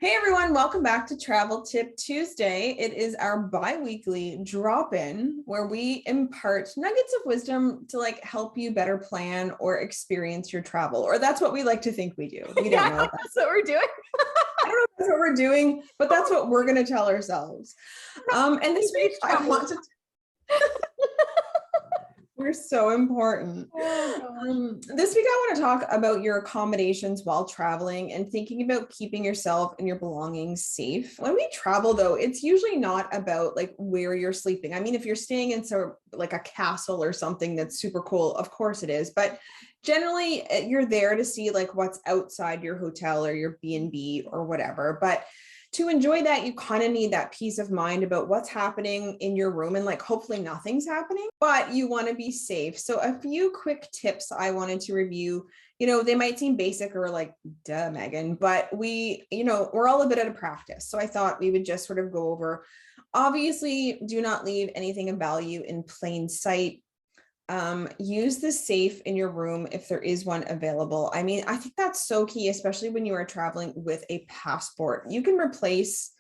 Hey everyone, welcome back to Travel Tip Tuesday. It is our bi-weekly drop-in where we impart nuggets of wisdom to help you better plan or experience your travel. Or that's what we like to think we do. We don't know. That's what we're doing. I don't know if that's what we're doing, but that's what we're going to tell ourselves. And this week I want to we're so important. This week, I want to talk about your accommodations while traveling and thinking about keeping yourself and your belongings safe. When we travel, though, it's usually not about where you're sleeping. I mean, if you're staying in a castle or something that's super cool, of course it is. But generally, you're there to see what's outside your hotel or your B&B or whatever. But to enjoy that, you kind of need that peace of mind about what's happening in your room and hopefully nothing's happening, but you want to be safe. So a few quick tips I wanted to review. They might seem basic or duh, Megan, but we're all a bit out of practice. So I thought we would just sort of go over. Obviously, do not leave anything of value in plain sight. Use the safe in your room if there is one available. I mean, I think that's so key, especially when you are traveling with a passport. You can replace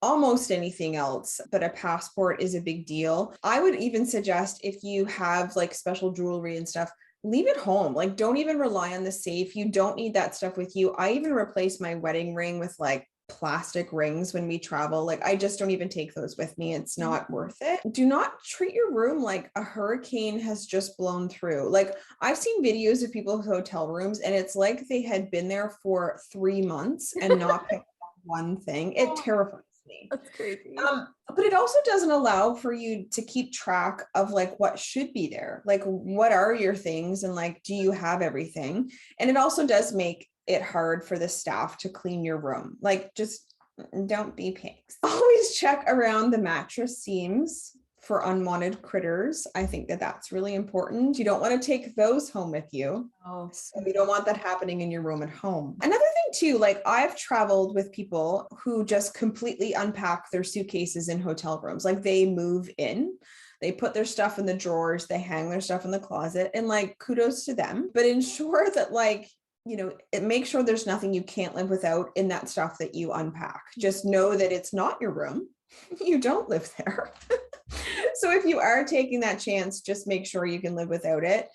almost anything else, but a passport is a big deal. I would even suggest if you have special jewelry and stuff, leave it home. Don't even rely on the safe. You don't need that stuff with you. I even replace my wedding ring with plastic rings when we travel. I just don't even take those with me. It's not worth it. Do not treat your room like a hurricane has just blown through. I've seen videos of people's hotel rooms and it's like they had been there for 3 months and not picked up one thing. It terrifies me. That's crazy. But it also doesn't allow for you to keep track of what should be there. What are your things and do you have everything? And it also does make it hard for the staff to clean your room. Just don't be pigs. Always check around the mattress seams for unwanted critters. I think that's really important. You don't want to take those home with you. So you don't want that happening in your room at home. Another thing too, I've traveled with people who just completely unpack their suitcases in hotel rooms. They move in, they put their stuff in the drawers, they hang their stuff in the closet, and kudos to them, but ensure that make sure there's nothing you can't live without in that stuff that you unpack. Just know that it's not your room. You don't live there. So if you are taking that chance, just make sure you can live without it.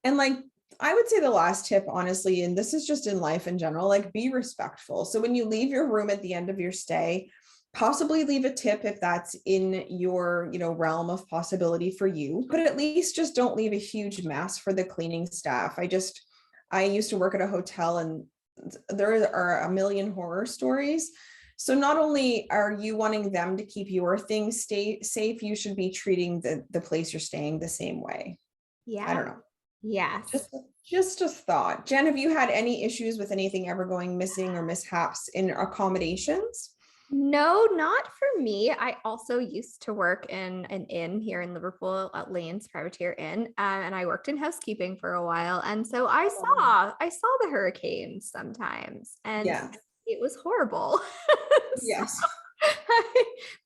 And I would say the last tip, honestly, and this is just in life in general, be respectful. So when you leave your room at the end of your stay, possibly leave a tip if that's in your, realm of possibility for you, but at least just don't leave a huge mess for the cleaning staff. I used to work at a hotel and there are a million horror stories. So not only are you wanting them to keep your things stay safe, you should be treating the place you're staying the same way. Yeah. I don't know. Yes. Just a thought. Jen, have you had any issues with anything ever going missing or mishaps in accommodations? No, not for me. I also used to work in an inn here in Liverpool at Lane's Privateer Inn, and I worked in housekeeping for a while. And so I saw the hurricanes sometimes, and it was horrible. Yes.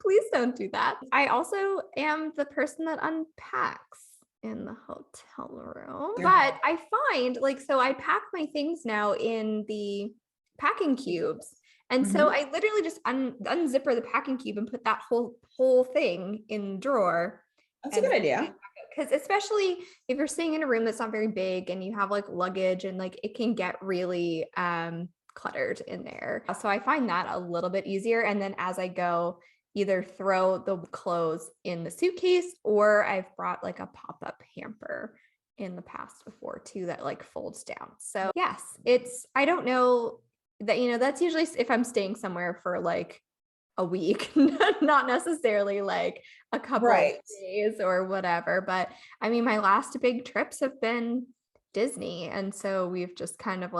Please don't do that. I also am the person that unpacks in the hotel room, but I find so I pack my things now in the packing cubes. And so I literally just unzipper the packing cube and put that whole thing in the drawer. That's a good idea. Because especially if you're staying in a room that's not very big and you have luggage and it can get really cluttered in there. So I find that a little bit easier. And then as I go, either throw the clothes in the suitcase, or I've brought a pop-up hamper in the past before too that folds down. So yes, I don't know that, that's usually if I'm staying somewhere for a week, not necessarily a couple of days or whatever. But I mean, my last big trips have been Disney. And so we've just kind of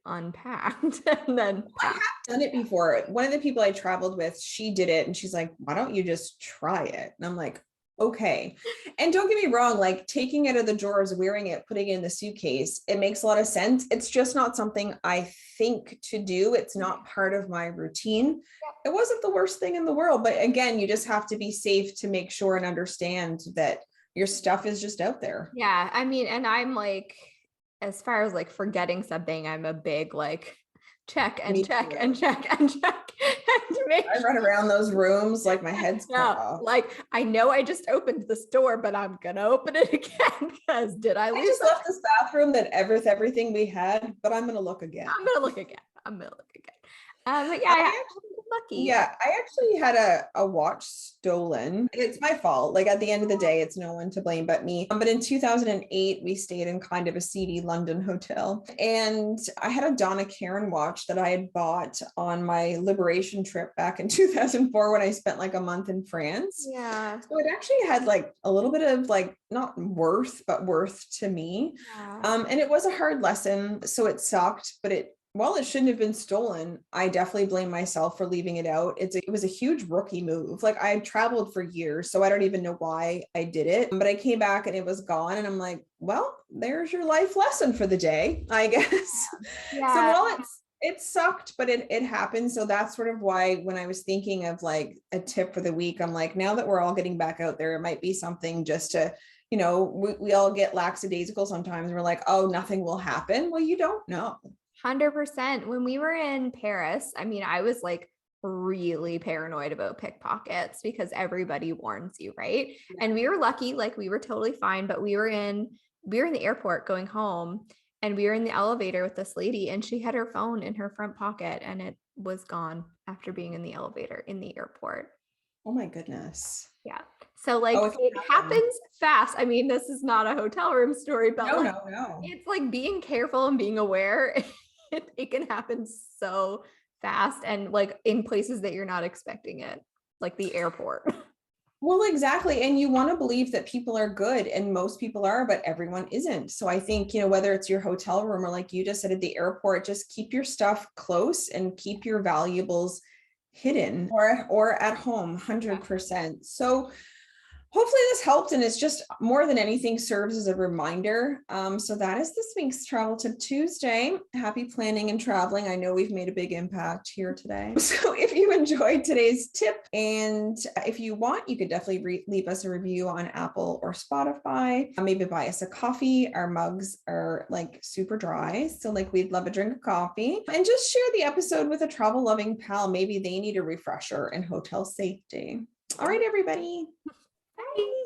unpacked and then I have done it before. One of the people I traveled with, she did it and she's like, why don't you just try it? And I'm like, okay. And don't get me wrong, taking it out of the drawers, wearing it, putting it in the suitcase, it makes a lot of sense. It's just not something I think to do. It's not part of my routine. It wasn't the worst thing in the world, but again, you just have to be safe to make sure and understand that your stuff is just out there. Yeah. I mean, and I'm as far as forgetting something, I'm a big check and Me check too. and check and check and make I run around those rooms like my head's cut off. like I know I just opened this door, but I'm gonna open it again because did I I leave just something? left this bathroom that everything we had, but I'm gonna look again. I'm gonna look again. But yeah, I lucky. Yeah, I actually had a watch stolen. It's my fault. Like at the end of the day, it's no one to blame but me. But in 2008, we stayed in kind of a seedy London hotel. And I had a Donna Karan watch that I had bought on my liberation trip back in 2004 when I spent like a month in France. Yeah. So it actually had like a little bit of like not worth, but worth to me. Yeah. And it was a hard lesson. So it sucked, but while it shouldn't have been stolen, I definitely blame myself for leaving it out. It was a huge rookie move. Like I had traveled for years, so I don't even know why I did it. But I came back and it was gone. And I'm like, well, there's your life lesson for the day, I guess. Yeah. So while it sucked, but it happened. So that's sort of why when I was thinking of like a tip for the week, I'm like, now that we're all getting back out there, it might be something just to, we all get lackadaisical sometimes. We're like, oh, nothing will happen. Well, you don't know. 100%. When we were in Paris, I mean, I was like really paranoid about pickpockets because everybody warns you, right? Yeah. And we were lucky, like we were totally fine, but we were in the airport going home and we were in the elevator with this lady and she had her phone in her front pocket and it was gone after being in the elevator in the airport. Oh my goodness. Yeah. So like it happens fast. I mean, this is not a hotel room story, but no. It's like being careful and being aware. It can happen so fast and like in places that you're not expecting it, like the airport. Well, exactly. And you want to believe that people are good and most people are, but everyone isn't. So I think, whether it's your hotel room or like you just said at the airport, just keep your stuff close and keep your valuables hidden or at home 100%. So hopefully this helped, and it's just more than anything serves as a reminder. So that is this week's Travel Tip Tuesday. Happy planning and traveling. I know we've made a big impact here today. So if you enjoyed today's tip, and if you want, you could definitely leave us a review on Apple or Spotify. Maybe buy us a coffee. Our mugs are like super dry, so like we'd love a drink of coffee. And just share the episode with a travel loving pal. Maybe they need a refresher in hotel safety. All right, everybody. Bye.